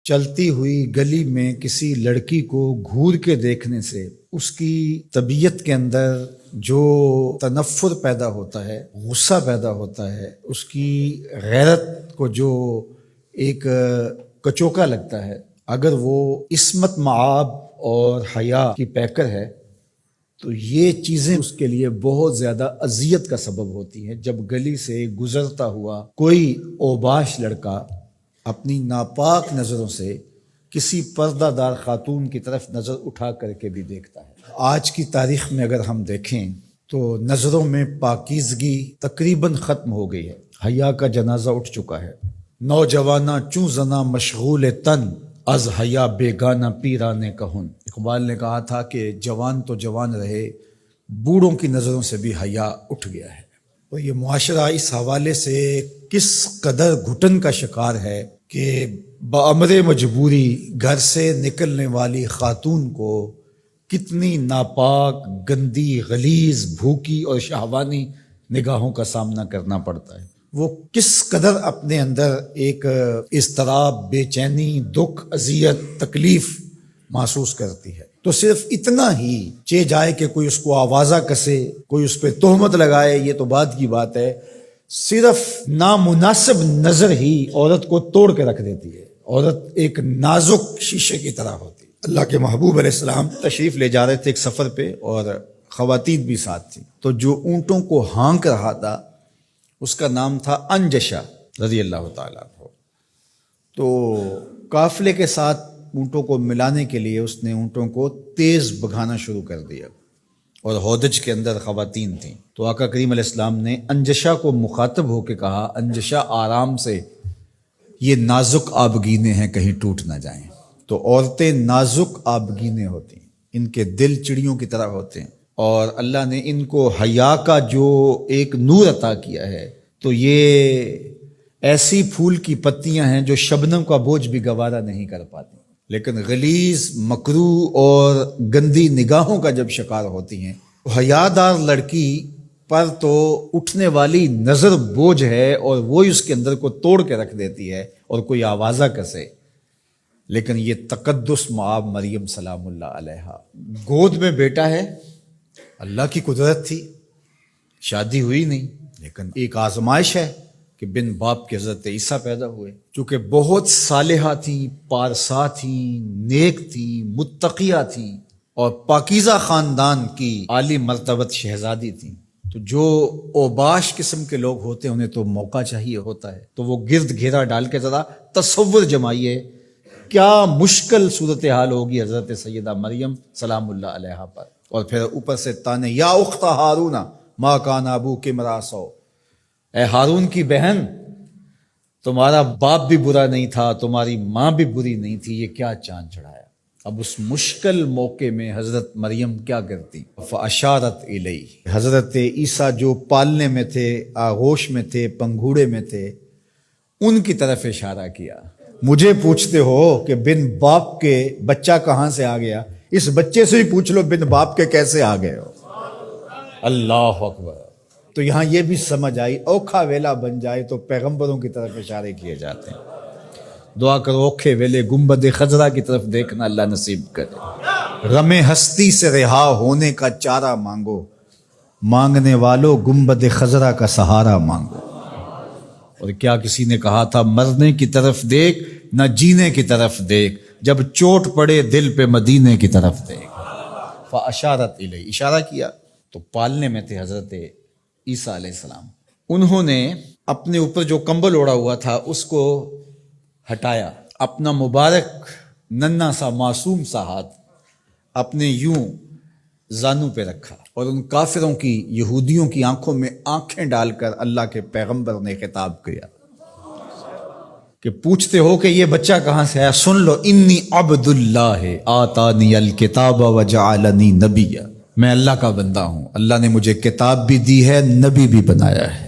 چلتی ہوئی گلی میں کسی لڑکی کو گھور کے دیکھنے سے اس کی طبیعت کے اندر جو تنفر پیدا ہوتا ہے، غصہ پیدا ہوتا ہے، اس کی غیرت کو جو ایک کچوکا لگتا ہے، اگر وہ عصمت معاب اور حیا کی پیکر ہے تو یہ چیزیں اس کے لیے بہت زیادہ اذیت کا سبب ہوتی ہیں۔ جب گلی سے گزرتا ہوا کوئی اوباش لڑکا اپنی ناپاک نظروں سے کسی پردہ دار خاتون کی طرف نظر اٹھا کر کے بھی دیکھتا ہے۔ آج کی تاریخ میں اگر ہم دیکھیں تو نظروں میں پاکیزگی تقریباً ختم ہو گئی ہے، حیا کا جنازہ اٹھ چکا ہے۔ نوجواناں چوں زنا مشغول تن، از حیا بیگانہ پیرانے کہن۔ اقبال نے کہا تھا کہ جوان تو جوان رہے، بوڑھوں کی نظروں سے بھی حیا اٹھ گیا ہے۔ تو یہ معاشرہ اس حوالے سے کس قدر گھٹن کا شکار ہے کہ بامر مجبوری گھر سے نکلنے والی خاتون کو کتنی ناپاک، گندی، غلیظ، بھوکی اور شہوانی نگاہوں کا سامنا کرنا پڑتا ہے۔ وہ کس قدر اپنے اندر ایک اضطراب، بے چینی، دکھ، اذیت، تکلیف محسوس کرتی ہے۔ تو صرف اتنا ہی چہ جائے کہ کوئی اس کو آوازہ کسے، کوئی اس پہ تہمت لگائے، یہ تو بعد کی بات ہے۔ صرف نامناسب نظر ہی عورت کو توڑ کے رکھ دیتی ہے۔ عورت ایک نازک شیشے کی طرح ہوتی ہے۔ اللہ کے محبوب علیہ السلام تشریف لے جا رہے تھے ایک سفر پہ، اور خواتین بھی ساتھ تھیں۔ تو جو اونٹوں کو ہانک رہا تھا اس کا نام تھا انجشا رضی اللہ تعالیٰ عنہ۔ تو قافلے کے ساتھ اونٹوں کو ملانے کے لیے اس نے اونٹوں کو تیز بھگانا شروع کر دیا، اور ہودج کے اندر خواتین تھیں۔ تو آقا کریم علیہ السلام نے انجشا کو مخاطب ہو کے کہا، انجشا آرام سے، یہ نازک آبگینے ہیں، کہیں ٹوٹ نہ جائیں۔ تو عورتیں نازک آبگینے ہوتی ہیں، ان کے دل چڑیوں کی طرح ہوتے ہیں، اور اللہ نے ان کو حیا کا جو ایک نور عطا کیا ہے، تو یہ ایسی پھول کی پتیاں ہیں جو شبنم کا بوجھ بھی گوارا نہیں کر پاتی، لیکن غلیظ، مکروہ اور گندی نگاہوں کا جب شکار ہوتی ہیں، حیادار لڑکی پر تو اٹھنے والی نظر بوجھ ہے، اور وہی اس کے اندر کو توڑ کے رکھ دیتی ہے، اور کوئی آوازہ کسے۔ لیکن یہ تقدس معاب مریم سلام اللہ علیہا، گود میں بیٹا ہے، اللہ کی قدرت تھی، شادی ہوئی نہیں، لیکن ایک آزمائش ہے کہ بن باپ کے حضرت عیسیٰ پیدا ہوئے، چونکہ بہت صالحہ تھیں، پارسا تھیں، نیک تھیں، متقیہ تھیں، اور پاکیزہ خاندان کی عالی مرتبت شہزادی تھیں۔ تو جو اوباش قسم کے لوگ ہوتے ہیں انہیں تو موقع چاہیے ہوتا ہے، تو وہ گرد گھیرا ڈال کے ذرا تصور جمائیے کیا مشکل صورتحال ہوگی حضرت سیدہ مریم سلام اللہ علیہا پر، اور پھر اوپر سے تانے، یا اخت ہارون ما کان ابوک امرأ سوء، اے ہارون کی بہن، تمہارا باپ بھی برا نہیں تھا، تمہاری ماں بھی بری نہیں تھی، یہ کیا چاند چڑھایا۔ اب اس مشکل موقع میں حضرت مریم کیا کرتی؟ فاشارت الیہ، حضرت عیسیٰ جو پالنے میں تھے، آغوش میں تھے، پنگھوڑے میں تھے، ان کی طرف اشارہ کیا۔ مجھے پوچھتے ہو کہ بن باپ کے بچہ کہاں سے آ گیا، اس بچے سے ہی پوچھ لو بن باپ کے کیسے آ گئے ہو۔ اللہ اکبر۔ تو یہاں یہ بھی سمجھ آئی، اوکھا ویلا بن جائے تو پیغمبروں کی طرف اشارے کیے جاتے ہیں۔ دعا کرو اوکھے ویلے گنبد خضرا کی طرف دیکھنا اللہ نصیب کرے۔ غم ہستی سے رہا ہونے کا چارہ مانگو، مانگنے والو گنبد خضرا کا سہارا مانگو۔ اور کیا کسی نے کہا تھا، مرنے کی طرف دیکھ نہ جینے کی طرف دیکھ، جب چوٹ پڑے دل پہ مدینے کی طرف دیکھ۔ فاشارت الیہ، اشارہ کیا۔ تو پالنے میں تھے حضرت عیسیٰ علیہ السلام، انہوں نے اپنے اوپر جو کمبل اوڑا ہوا تھا اس کو ہٹایا، اپنا مبارک ننھا سا معصوم سا ہاتھ اپنے یوں زانوں پہ رکھا، اور ان کافروں کی، یہودیوں کی آنکھوں میں آنکھیں ڈال کر اللہ کے پیغمبر نے خطاب کیا کہ پوچھتے ہو کہ یہ بچہ کہاں سے آیا، سن لو، انی عبد اللہ آتانی الکتاب وجعلنی نبیا، میں اللہ کا بندہ ہوں، اللہ نے مجھے کتاب بھی دی ہے، نبی بھی بنایا ہے۔